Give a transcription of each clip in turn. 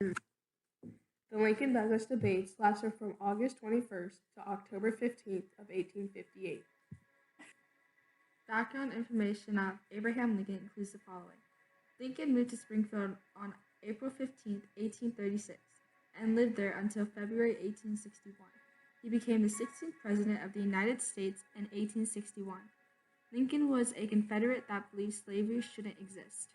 The Lincoln-Douglas debates lasted from August 21st to October 15th of 1858. Background information of Abraham Lincoln includes the following. Lincoln moved to Springfield on April 15, 1836, and lived there until February 1861. He became the 16th President of the United States in 1861. Lincoln was a Confederate that believed slavery shouldn't exist.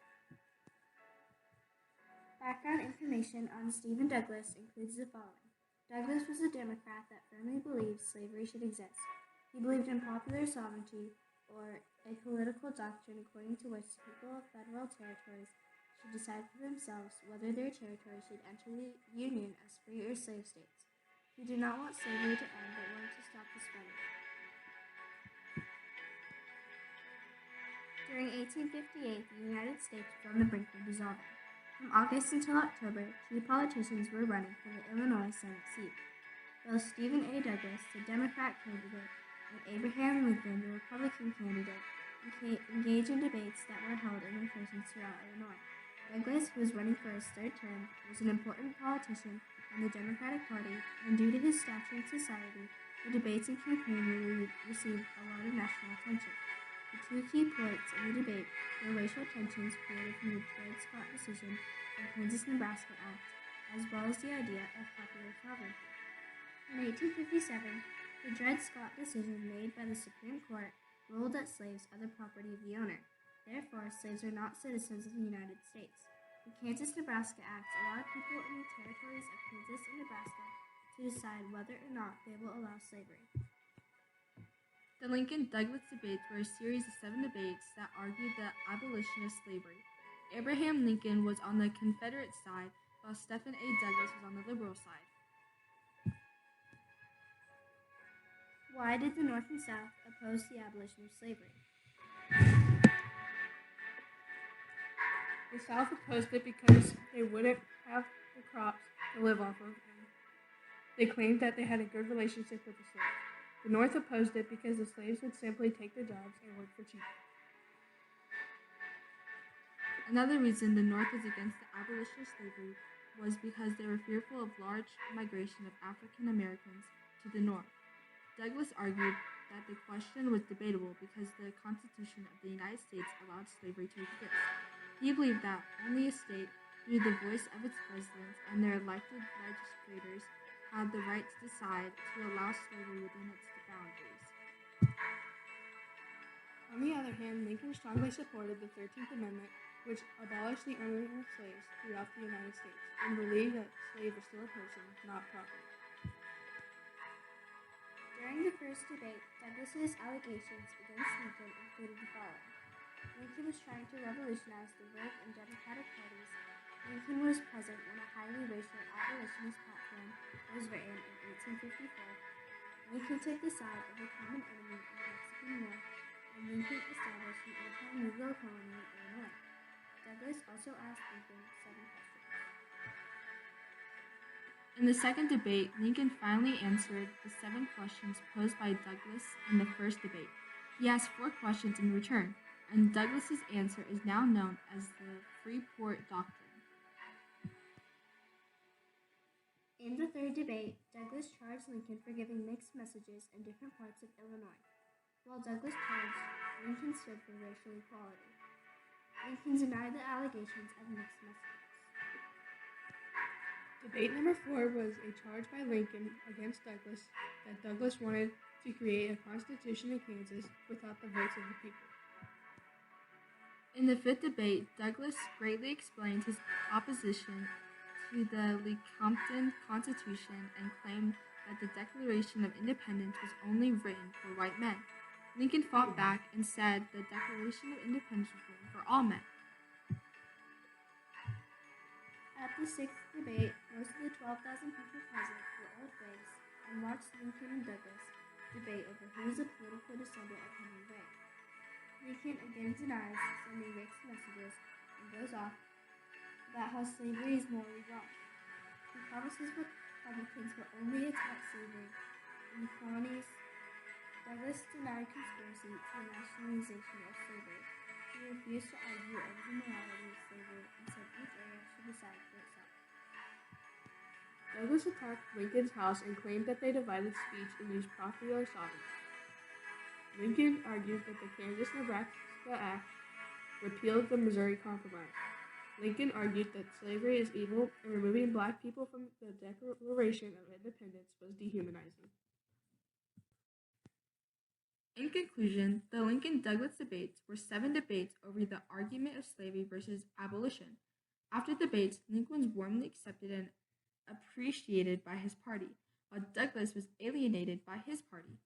Background information on Stephen Douglas includes the following. Douglas was a Democrat that firmly believed slavery should exist. He believed in popular sovereignty, or a political doctrine according to which the people of federal territories should decide for themselves whether their territory should enter the Union as free or slave states. He did not want slavery to end, but wanted to stop the spread of it. During 1858, the United States was on the brink of dissolving. From August until October, key politicians were running for the Illinois Senate seat. Both Stephen A. Douglas, the Democrat candidate, and Abraham Lincoln, the Republican candidate, engaged in debates that were held in locations throughout Illinois. Douglas, who was running for his third term, was an important politician in the Democratic Party, and due to his stature in society, the debates and campaign really received a lot of national attention. The two key points in the debate were racial tensions created from the Dred Scott decision and Kansas-Nebraska Act, as well as the idea of popular sovereignty. In 1857, the Dred Scott decision made by the Supreme Court ruled that slaves are the property of the owner. Therefore, slaves are not citizens of the United States. The Kansas-Nebraska Act allowed people in the territories of Kansas and Nebraska to decide whether or not they will allow slavery. The Lincoln-Douglas debates were a series of 7 debates that argued the abolition of slavery. Abraham Lincoln was on the Confederate side, while Stephen A. Douglas was on the liberal side. Why did the North and South oppose the abolition of slavery? The South opposed it because they wouldn't have the crops to live off of, and they claimed that they had a good relationship with the slaves. The North opposed it because the slaves would simply take the jobs and work for cheap. Another reason the North was against the abolition of slavery was because they were fearful of large migration of African Americans to the North. Douglas argued that the question was debatable because the Constitution of the United States allowed slavery to exist. He believed that only a state, through the voice of its presidents and their elected legislators, had the right to decide to allow slavery within its boundaries. On the other hand, Lincoln strongly supported the 13th Amendment, which abolished the owning of slaves throughout the United States, and believed that slave was still a person, not property. During the first debate, Douglas's allegations against Lincoln included the following. Lincoln was trying to revolutionize the Whig and Democratic parties. Lincoln was present when a highly racial abolitionist platform was written in 1854. Lincoln took the side of the common enemy in the Mexican War, and Lincoln established an anti-Negro colony in Illinois. Douglas also asked Lincoln 7 questions. In the second debate, Lincoln finally answered the 7 questions posed by Douglas in the first debate. He asked 4 questions in return, and Douglas's answer is now known as the Freeport Doctrine. In the third debate, Douglas charged Lincoln for giving mixed messages in different parts of Illinois, while Douglas charged Lincoln stood for racial equality. Lincoln denied the allegations of mixed messages. Debate number 4 was a charge by Lincoln against Douglas that Douglas wanted to create a constitution in Kansas without the votes of the people. In the fifth debate, Douglas greatly explained his opposition to the Lecompton Constitution and claimed that the Declaration of Independence was only written for white men. Lincoln fought back and said the Declaration of Independence was written for all men. At the sixth debate, most of the 12,000 people present were old Whigs and watched Lincoln and Douglas debate over who was a political descendant of Henry Whig. Lincoln again denies sending mixed messages and goes off about how slavery is morally wrong. He promises Republicans will only attack slavery in the colonies. Douglas denied conspiracy to the nationalization of slavery. He refused to argue over the morality of slavery and said each area should decide for itself. Douglas attacked Lincoln's house and claimed that they divided speech and used popular sovereignty. Lincoln argued that the Kansas-Nebraska Act repealed the Missouri Compromise. Lincoln argued that slavery is evil and removing black people from the Declaration of Independence was dehumanizing. In conclusion, the Lincoln-Douglas debates were 7 debates over the argument of slavery versus abolition. After debates, Lincoln was warmly accepted and appreciated by his party, while Douglas was alienated by his party.